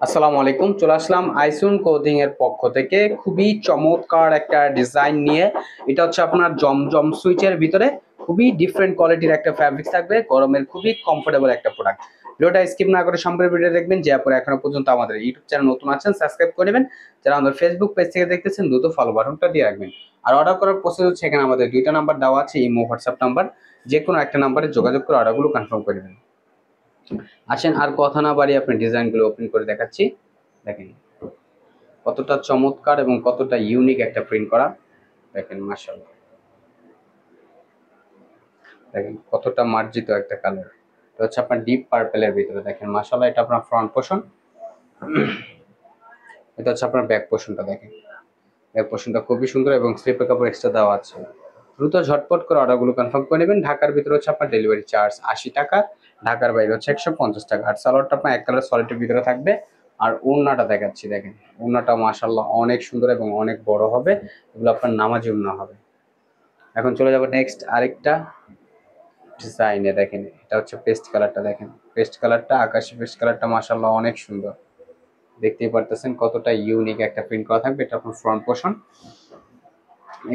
আসসালামু আলাইকুম। চলে আসলাম আইসুন ক্লোদিং এর পক্ষ থেকে খুবই চমৎকার একটা ডিজাইন নিয়ে। এটা হচ্ছে আপনার জমজম সুইচের ভিতরে খুবই ডিফারেন্ট কোয়ালিটির একটা ফ্যাব্রিক্স থাকবে, গরমের খুবই কমফোর্টেবল একটা প্রোডাক্ট। ভিডিওটা স্কিপ না করে সম্পূর্ণ ভিডিও দেখবেন। যে আপনারা এখনো পর্যন্ত আমাদের ইউটিউব চ্যানেল নতুন আছেন সাবস্ক্রাইব করে নেবেন। যারা আমাদের ফেসবুক পেজ থেকে দেখতেছেন দ্রুত ফলো বাটনটা দিয়ে রাখবেন। আর অর্ডার করার প্রসেস হচ্ছে এখানে আমাদের দুইটা নাম্বার দেওয়া আছে, ইমো হোয়াটসঅ্যাপ নাম্বার। যে কোনো একটা নাম্বারে যোগাযোগ করে অর্ডারগুলো কনফার্ম করে নেবেন। আসেন আর কথা না বাড়িয়ে আপনি ডিজাইনগুলো ওপেন করে দেখাচ্ছি। দেখেন কতটা চমৎকার এবং কতটা ইউনিক একটা প্রিন্ট করা। দেখেন মাশাআল্লাহ, দেখেন কতটা মার্জিত একটা কালার। এটা হচ্ছে আপনার ডিপ পার্পেলের ভিতরে। দেখেন মাশাআল্লাহ, এটা আপনার ফ্রন্ট পোর্শন। এটা হচ্ছে আপনার ব্যাক পোর্শনটা। দেখেন ব্যাক পোর্শনটা খুবই সুন্দর এবং স্লিপের কাপড় এক্সট্রা দেওয়া আছে। দ্রুত ঝটপট করে অর্ডারগুলো কনফার্ম করে নেবেন। ঢাকার ভিতরে হচ্ছে আপনার ডেলিভারি চার্জ 80 টাকা, ঢাকার বাইরে হচ্ছে 150 টাকা। আর সালোয়ারটা আপনার এক কালার সলিডের ভিতরে থাকবে। আর ওড়নাটা দেখাচ্ছি, দেখেন ওড়নাটা মাশাআল্লাহ অনেক সুন্দর এবং অনেক বড় হবে। এগুলো আপনার নামাজি ওড়না হবে। এখন চলে যাবো নেক্সট আরেকটা ডিজাইনে। দেখেন এটা হচ্ছে পেস্ট কালারটা। দেখেন পেস্ট কালারটা, আকাশি পেস্ট কালারটা মাশাআল্লাহ অনেক সুন্দর। দেখতেই পারতেছেন কতটা ইউনিক একটা প্রিন্ট করা থাকবে। এটা আপনার ফ্রন্ট পোর্শন।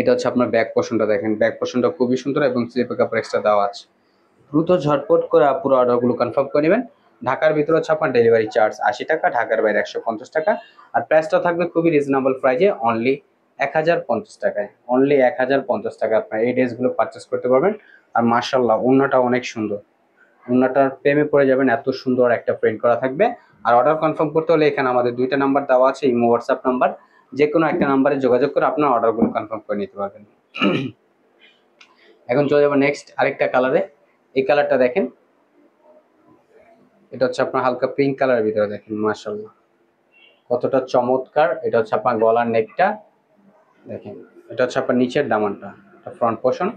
এটা হচ্ছে আপনার ব্যাক পোর্শনটা। দেখেন ব্যাক পোর্শনটা খুবই সুন্দর এবং স্লিপের কাপড় এক্সট্রা দেওয়া আছে। দ্রুত ঝটপট করে পুরো অর্ডারগুলো কনফার্ম করে নেবেন। ঢাকার ভিতরে হচ্ছে আপনার ডেলিভারি চার্জ 80 টাকা, ঢাকার বাইরে 150 টাকা। আর প্রাইসটা থাকবে খুবই রিজনেবল প্রাইজে, অনলি 1050 টাকায়। অনলি 1050 টাকা আপনার এই ড্রেসগুলো পারচেস করতে পারবেন। আর মাশাআল্লাহ ওড়নাটা অনেক সুন্দর। ওড়নাটার প্রেমে পড়ে যাবেন, এত সুন্দর একটা প্রিন্ট করা থাকবে। আর অর্ডার কনফার্ম করতে হলে এখানে আমাদের দুইটা নাম্বার দেওয়া আছে, ইমো হোয়াটসঅ্যাপ নাম্বার। যে কোনো একটা নাম্বারে যোগাযোগ করে আপনার অর্ডারগুলো কনফার্ম করে নিতে পারবেন। এখন চলে যাবো নেক্সট আরেকটা কালারে। এই কালারটা দেখেন, এটা হচ্ছে আপনার হালকা পিঙ্ক কালারের ভিতরে। দেখেন মাশাআল্লাহ কতটা চমৎকার। এটা হচ্ছে আপনার গলার নেকটা। দেখেন এটা হচ্ছে আপনার নিচের দামানটা, এটা ফ্রন্ট পোর্শন।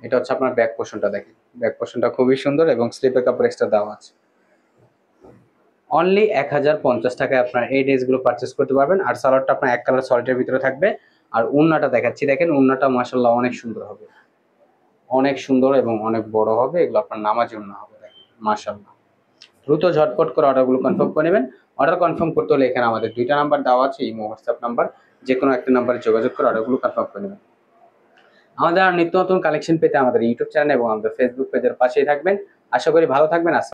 এটা হচ্ছে আপনার ব্যাক পোর্শনটা। দেখেন ব্যাক পোর্শনটা খুবই সুন্দর এবং স্লিপের কাপড় এক্সট্রা দেওয়া আছে। অনলি 1050 টাকায় আপনার এই ড্রেসগুলো পারচেস করতে পারবেন। আর সালোয়ারটা আপনার এক কালার সলিডের ভিতরে থাকবে। আর ওড়নাটা দেখাচ্ছি, দেখেন ওড়নাটা মাশাআল্লাহ অনেক সুন্দর হবে, অনেক সুন্দর এবং অনেক বড় হবে। এগুলো আপনার নামাজি ওড়না হবে। দেখেন মাশাআল্লাহ, দ্রুত ঝটপট করে অর্ডারগুলো কনফার্ম করে নেবেন। অর্ডার কনফার্ম করতে হলে এখানে আমাদের দুইটা নাম্বার দেওয়া আছে, ইমো হোয়াটসঅ্যাপ নাম্বার। যে কোনো একটা নাম্বারে যোগাযোগ করে অর্ডারগুলো কনফার্ম করে নেবেন। আমাদের আর নিত্য নতুন কালেকশন পেতে আমাদের ইউটিউব চ্যানেল এবং আমাদের ফেসবুক পেজের পাশেই থাকবেন। আশা করি ভালো থাকবেন।